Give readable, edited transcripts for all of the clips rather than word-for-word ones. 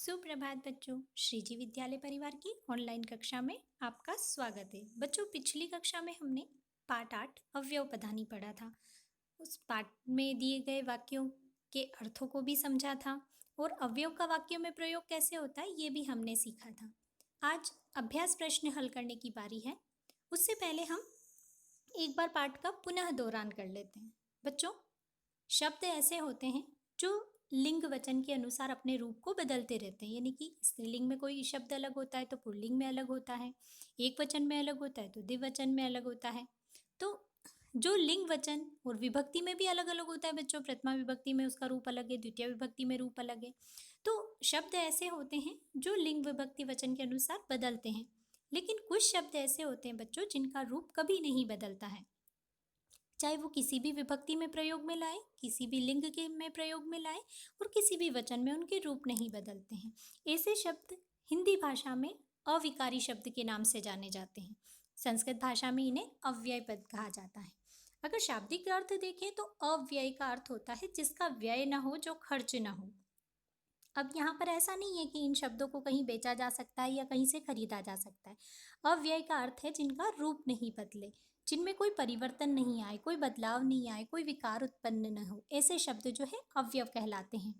सुप्रभात बच्चों। श्रीजी विद्यालय परिवार की ऑनलाइन कक्षा में आपका स्वागत है। बच्चों, पिछली कक्षा में हमने पाठ 8 अवयव पदानी पढ़ा था। उस पाठ में दिए गए वाक्यों के अर्थों को भी समझा था और अवयव का वाक्यों में प्रयोग कैसे होता है ये भी हमने सीखा था। आज अभ्यास प्रश्न हल करने की बारी है। उससे पहले हम एक बार पाठ का पुनः दोहरान कर लेते हैं। बच्चों, शब्द ऐसे होते हैं जो लिंग वचन के अनुसार अपने रूप को बदलते रहते हैं। यानी कि स्त्रीलिंग में कोई शब्द अलग होता है तो पुल्लिंग में अलग होता है, एक वचन में अलग होता है तो द्विवचन में अलग होता है। तो जो लिंग वचन और विभक्ति में भी अलग अलग होता है बच्चों। प्रथमा विभक्ति में उसका रूप अलग है, द्वितीय विभक्ति में रूप अलग है। तो शब्द ऐसे होते हैं जो लिंग विभक्ति वचन के अनुसार बदलते हैं। लेकिन कुछ शब्द ऐसे होते हैं बच्चों जिनका रूप कभी नहीं बदलता है, चाहे वो किसी भी विभक्ति में प्रयोग में लाए, किसी भी लिंग के में प्रयोग में लाए और किसी भी वचन में उनके रूप नहीं बदलते हैं। ऐसे शब्द हिंदी भाषा में अविकारी शब्द के नाम से जाने जाते हैं। संस्कृत भाषा में इन्हें अव्यय पद कहा जाता है। अगर शाब्दिक अर्थ देखें तो अव्यय का अर्थ होता है जिसका व्यय ना हो, जो खर्च ना हो। अब यहाँ पर ऐसा नहीं है कि इन शब्दों को कहीं बेचा जा सकता है या कहीं से खरीदा जा सकता है। अव्यय का अर्थ है जिनका रूप नहीं बदले, जिनमें कोई परिवर्तन नहीं आए, कोई बदलाव नहीं आए, कोई विकार उत्पन्न न हो। ऐसे शब्द जो है अव्यय कहलाते हैं।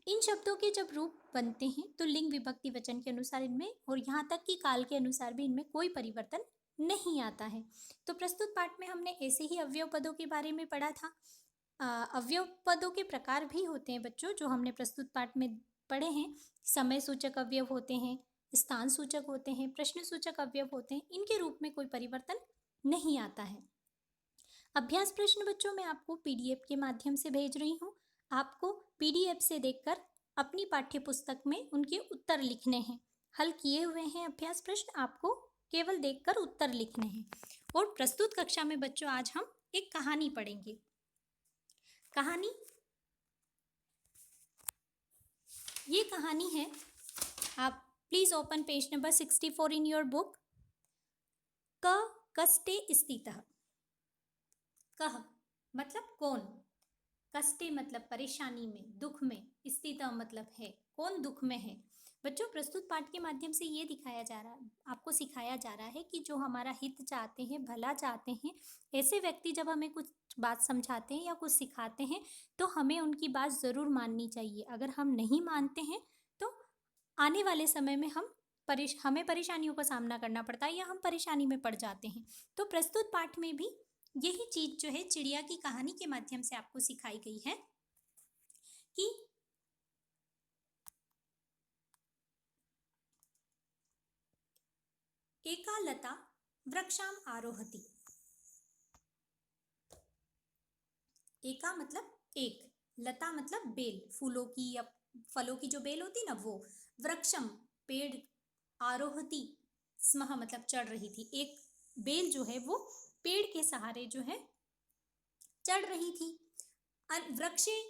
इन शब्दों के जब रूप बनते हैं तो लिंग विभक्ति वचन के अनुसार इनमें और यहाँ तक कि काल के अनुसार भी इनमें कोई परिवर्तन नहीं आता है। तो प्रस्तुत पाठ में हमने ऐसे ही अवयव पदों के बारे में पढ़ा था। अवयव पदों के प्रकार भी होते हैं बच्चों, जो हमने प्रस्तुत पाठ में पढ़े हैं। समय सूचक अवयव होते हैं, स्थान सूचक होते हैं, प्रश्न सूचक अवयव होते हैं। इनके रूप में कोई परिवर्तन नहीं आता है। अभ्यास प्रश्न बच्चों मैं आपको पीडीएफ के माध्यम से भेज रही हूँ। आपको पीडीएफ से देखकर अपनी पाठ्य पुस्तक में उनके उत्तर लिखने हैं। हल किए हुए हैं अभ्यास प्रश्न, आपको केवल देखकर उत्तर लिखने हैं। और प्रस्तुत कक्षा में बच्चों आज हम एक कहानी पढ़ेंगे। कहानी, ये कहानी है, आप please open page number 64 in your book. क कष्टे स्थितः। कह मतलब कौन, कष्टे मतलब परेशानी में, दुख में, स्थितः मतलब है, कौन दुख में है। बच्चों, प्रस्तुत पाठ के माध्यम से ये दिखाया जा रहा है, आपको सिखाया जा रहा है कि जो हमारा हित चाहते हैं, भला चाहते हैं, ऐसे व्यक्ति जब हमें कुछ बात समझाते हैं या कुछ सिखाते हैं तो हमें उनकी बात ज़रूर माननी चाहिए। अगर हम नहीं मानते हैं तो आने वाले समय में हमें परेशानियों का सामना करना पड़ता है या हम परेशानी में पड़ जाते हैं। तो प्रस्तुत पाठ में भी यही चीज जो है चिड़िया की कहानी के माध्यम से आपको सिखाई गई है कि एका लता वृक्षाम आरोहति। एका मतलब एक, लता मतलब बेल, फूलों की या फलों की जो बेल होती ना वो, वृक्षम पेड़, आरोहति स्मः मतलब चढ़ रही थी। एक बेल जो है वो पेड़ के सहारे जो है चढ़ रही थी। वृक्षे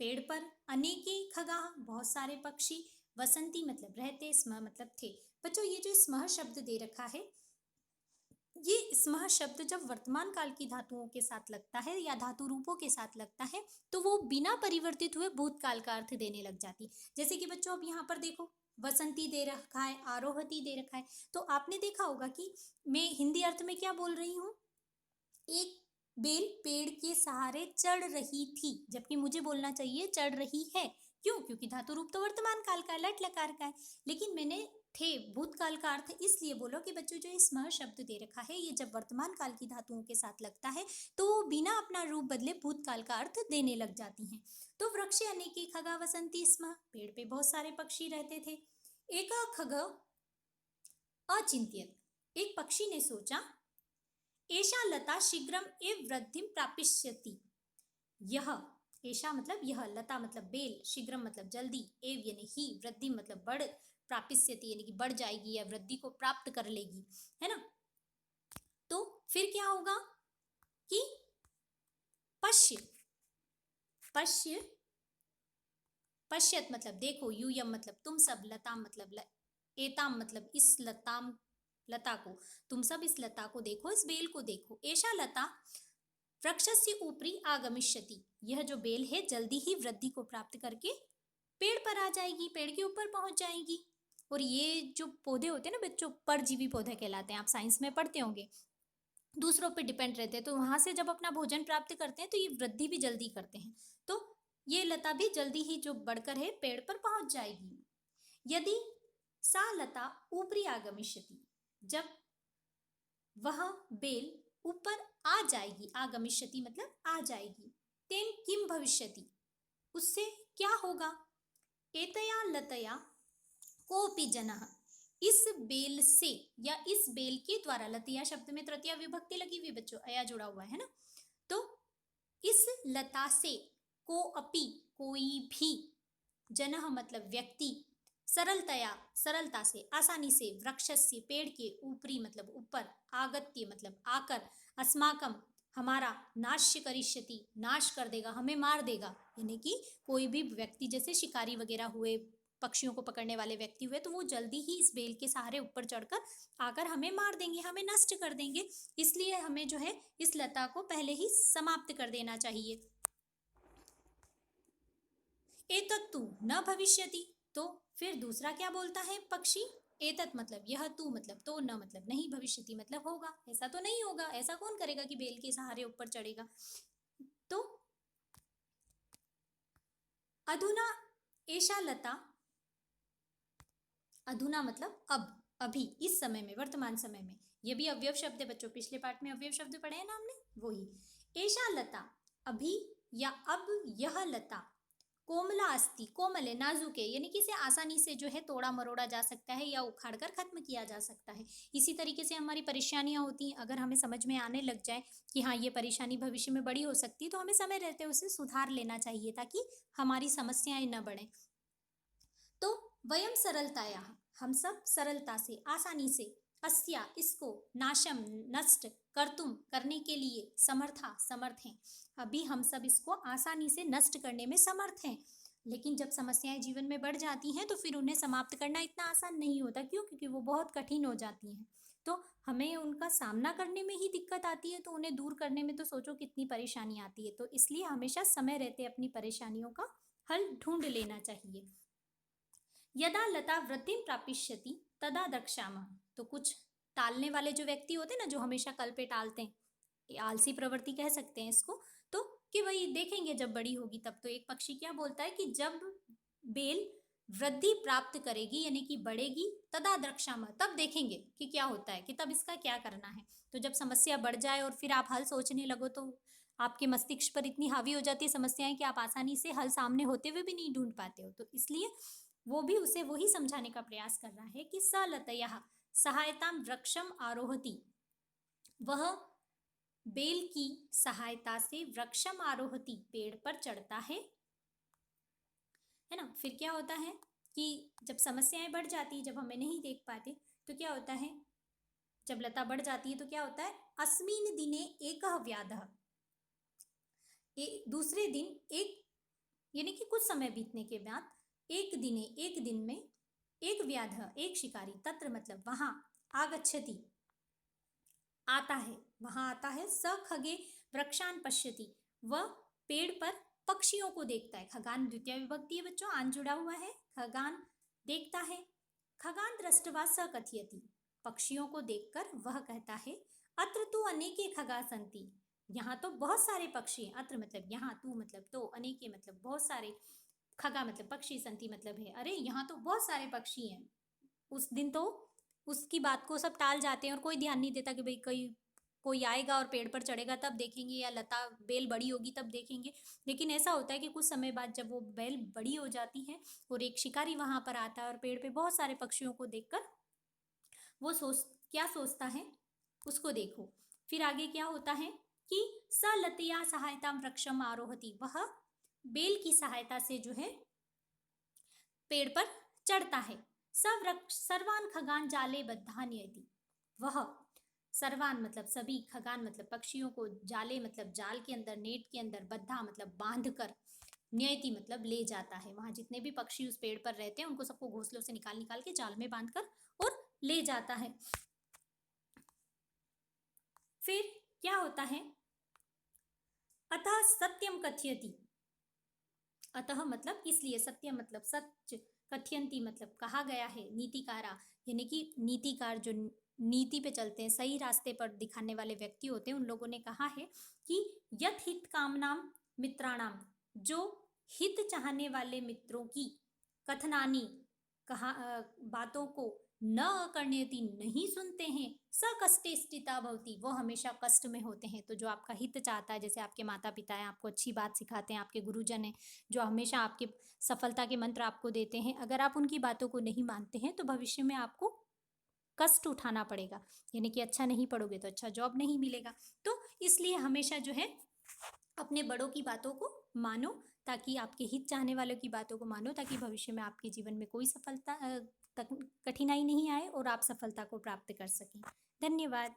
पेड़ पर, अनेके खगाः बहुत सारे पक्षी, वसंती मतलब रहते, स्म मतलब थे। बच्चों, ये जो स्मः शब्द दे रखा है, ये स्मः शब्द जब वर्तमान काल की धातुओं के साथ लगता है या धातु रूपों के साथ लगता है तो वो बिना परिवर्तित हुए भूतकाल का अर्थ देने लग जाती। जैसे कि बच्चों अब यहाँ पर देखो, वसंती दे रखा है, आरोहती दे रखा है, तो आपने देखा होगा कि मैं हिंदी अर्थ में क्या बोल रही हूँ, एक बेल पेड़ के सहारे चढ़ रही थी, जबकि मुझे बोलना चाहिए चढ़ रही है। क्यों? क्योंकि धातु रूप तो वर्तमान काल का, लट लकार का है, लेकिन मैंने थे भूतकाल का अर्थ इसलिए बोलो कि बच्चों जो स्मः शब्द दे रखा है ये जब वर्तमान काल की धातुओं के साथ लगता है तो वो बिना अपना रूप बदले भूतकाल का अर्थ देने लग जाती हैं। तो वृक्ष अनेके खगा वसंती स्मः, पेड़ पे बहुत सारे पक्षी रहते थे। एका खग अचिंत्यत, एक पक्षी ने सोचा, एषा लता शीघ्रम एव वृद्धिं प्रापिष्यति। यह, एषा मतलब यह, लता मतलब बेल, शीघ्रम मतलब जल्दी, एव यानी ही, वृद्धि मतलब बढ़, प्रापिष्यति यानी कि बढ़ जाएगी या वृद्धि को प्राप्त कर लेगी, है ना। तो फिर क्या होगा कि पश्य, पश्य, पश्यत मतलब देखो, यूयम मतलब तुम सब, लताम मतलब एताम मतलब इस लताम, लता को, तुम सब इस लता को देखो, इस बेल को देखो। एषा लता वृक्षस्य ऊपरी आगमिष्यति, यह जो बेल है जल्दी ही वृद्धि को प्राप्त करके पेड़ पर आ जाएगी, पेड़ के ऊपर पहुंच जाएगी। और ये जो पौधे होते हैं ना बच्चों, परजीवी पौधे कहलाते हैं, आप साइंस में पढ़ते होंगे, दूसरों पे डिपेंड रहते हैं, तो वहां से जब अपना भोजन प्राप्त करते हैं तो ये वृद्धि भी जल्दी करते हैं, तो ये लता भी जल्दी ही जो बढ़कर है पेड़ पर पहुंच जाएगी। यदि सा लता ऊपरी आगमिष्यति, जब वह बेल ऊपर आ जाएगी, आगमिष्यति मतलब आ जाएगी, तेन किम भविष्यति, उससे क्या होगा। एतया लतया कोपि जनः, इस बेल से या इस बेल के द्वारा, लतिया शब्द में तृतीया विभक्ति लगी हुई बच्चों, अया जुड़ा हुआ है ना, तो इस लता से को अपि, कोई भी, जनः मतलब व्यक्ति, सरलतया सरलता से, आसानी से, वृक्षस्य पेड़ के, ऊपरी मतलब ऊपर, आगत्य मतलब आकर, अस्माकम हमारा, नाश्य करिष्यति नाश कर देगा, हमें मार देगा, यानी कि कोई भी व्यक्ति, जैसे शिकारी वगैरह हुए, पक्षियों को पकड़ने वाले व्यक्ति हुए, तो वो जल्दी ही इस बेल के सहारे ऊपर चढ़कर आकर हमें मार देंगे, हमें नष्ट कर देंगे, इसलिए हमें जो है इस लता को पहले ही समाप्त कर देना चाहिए। एतत्तु न भविष्यति, तो फिर दूसरा क्या बोलता है पक्षी, एतत् मतलब यह, तू मतलब तो, न मतलब नहीं, भविष्यति मतलब होगा, ऐसा तो नहीं होगा, ऐसा कौन करेगा कि बेल के सहारे ऊपर चढ़ेगा। तो अधुना एषा लता, अधुना मतलब अब, अभी, इस समय में, वर्तमान समय में, ये भी अवयव शब्द है बच्चों, पिछले पार्ट में अवयव शब्द पढ़े हैं ना हमने, वही। एषा लता, अभी या अब यह लता, कोमला अस्ति, कोमल है, नाजुक है, यानी कि इसे आसानी से जो है तोड़ा मरोड़ा जा सकता है या उखाड़कर खत्म किया जा सकता है। इसी तरीके से हमारी परेशानियां होती हैं, अगर हमें समझ में आने लग जाए कि हाँ ये परेशानी भविष्य में बड़ी हो सकती है, तो हमें समय रहते उसे सुधार लेना चाहिए ताकि हमारी समस्याएं न बढ़े। तो वयम सरलताया, हम सब सरलता से, आसानी से, अस्या इसको, नाशम नष्ट, कर्तुम करने के लिए, समर्था समर्थ हैं, अभी हम सब इसको आसानी से नष्ट करने में समर्थ हैं। लेकिन जब समस्याएं जीवन में बढ़ जाती हैं तो फिर उन्हें समाप्त करना इतना आसान नहीं होता, क्यों, क्योंकि वो बहुत कठिन हो जाती हैं, तो हमें उनका सामना करने में ही दिक्कत आती है, तो उन्हें दूर करने में तो सोचो कितनी परेशानी आती है। तो इसलिए हमेशा समय रहते अपनी परेशानियों का हल ढूंढ लेना चाहिए। यदा लता वृद्धिं प्रापिष्यति तदा द्रक्ष्यामः, तो कुछ टालने वाले जो व्यक्ति होते हैं ना, जो हमेशा कल पे टालते हैं, ये आलसी प्रवृत्ति कह सकते हैं इसको, तो कि वही देखेंगे जब बड़ी होगी तब। तो एक पक्षी क्या बोलता है कि जब बेल वृद्धि प्राप्त करेगी यानी कि बढ़ेगी, तदा द्रक्ष्यामः, तब देखेंगे कि क्या होता है, कि तब इसका क्या करना है। तो जब समस्या बढ़ जाए और फिर आप हल सोचने लगो, तो आपके मस्तिष्क पर इतनी हावी हो जाती है समस्याएं कि आप आसानी से हल सामने होते हुए भी नहीं ढूंढ पाते हो। तो इसलिए वो भी उसे वही समझाने का प्रयास कर रहा है कि स लतयः सहायतां वृक्षम आरोहति, वह बेल की सहायता से वृक्षम आरोहति, पेड़ पर चढ़ता है ना। फिर क्या होता है कि जब समस्याएं बढ़ जाती है, जब हमें नहीं देख पाते, तो क्या होता है, जब लता बढ़ जाती है तो क्या होता है, अस्मिन दिने एक व्याधः, दूसरे दिन एक, यानी कि कुछ समय बीतने के बाद, एक दिने एक दिन में, एक व्याध एक शिकारी, तत्र मतलब वहां, आगच्छति आता है, वहां आता है, स खगे वृक्षान पश्यति, वह पेड़ पर पक्षियों को देखता है। खगान द्वितीय विभक्ति है बच्चों, आन जुड़ा हुआ है, खगान देखता है। खगान दृष्टवा स कथयति, पक्षियों को देखकर वह कहता है, अत्र तु अनेके खगा संति, यहाँ तो बहुत सारे पक्षी हैं, अत्र मतलब यहाँ, तू मतलब तो, अनेके मतलब बहुत सारे, खगा मतलब पक्षी, संति मतलब है, अरे यहाँ तो बहुत सारे पक्षी हैं। उस दिन तो उसकी बात को सब टाल जाते हैं और कोई ध्यान नहीं देता कि भाई कोई कोई आएगा और पेड़ पर चढ़ेगा तब देखेंगे, या लता बेल बड़ी होगी तब देखेंगे। लेकिन ऐसा होता है कि कुछ समय बाद जब वो बेल बड़ी हो जाती है और एक शिकारी वहां पर आता है और पेड़ पे बहुत सारे पक्षियों को देखकर वो क्या सोचता है, उसको देखो। फिर आगे क्या होता है कि स लतया सहायता वृक्षम आरोहति, वह बेल की सहायता से जो है पेड़ पर चढ़ता है। सर्वान खगान जाले बद्धान यदि, वह सर्वान मतलब सभी, खगान मतलब पक्षियों को, जाले मतलब जाल के अंदर, नेट के अंदर, बद्धा मतलब बांध कर, न्यति मतलब ले जाता है। वहां जितने भी पक्षी उस पेड़ पर रहते हैं उनको सबको घोंसलों से निकाल निकाल के जाल में बांध कर और ले जाता है। फिर क्या होता है, अतः सत्यम कथयति, अतः मतलब इसलिए, सत्य मतलब सच, कथयंती मतलब कहा गया है, नीतिकारा यानी कि नीतिकार जो नीति पे चलते हैं, सही रास्ते पर दिखाने वाले व्यक्ति होते हैं, उन लोगों ने कहा है कि यथ हित कामनाम मित्राणाम, जो हित चाहने वाले मित्रों की कथनानी कहा बातों को न करनेति नहीं सुनते हैं, स कष्टे स्थिता भवति, वो हमेशा कष्ट में होते हैं। तो जो आपका हित चाहता है, जैसे आपके माता पिता हैं, आपको अच्छी बात सिखाते हैं, आपके गुरुजन हैं जो हमेशा आपके सफलता के मंत्र आपको देते हैं, अगर आप उनकी बातों को नहीं मानते हैं तो भविष्य में आपको कष्ट उठाना पड़ेगा, यानी कि अच्छा नहीं पढ़ोगे तो अच्छा जॉब नहीं मिलेगा। तो इसलिए हमेशा जो है अपने बड़ों की बातों को मानो, ताकि आपके हित चाहने वालों की बातों को मानो, ताकि भविष्य में आपके जीवन में कोई सफलता तक कठिनाई नहीं आए और आप सफलता को प्राप्त कर सकें। धन्यवाद।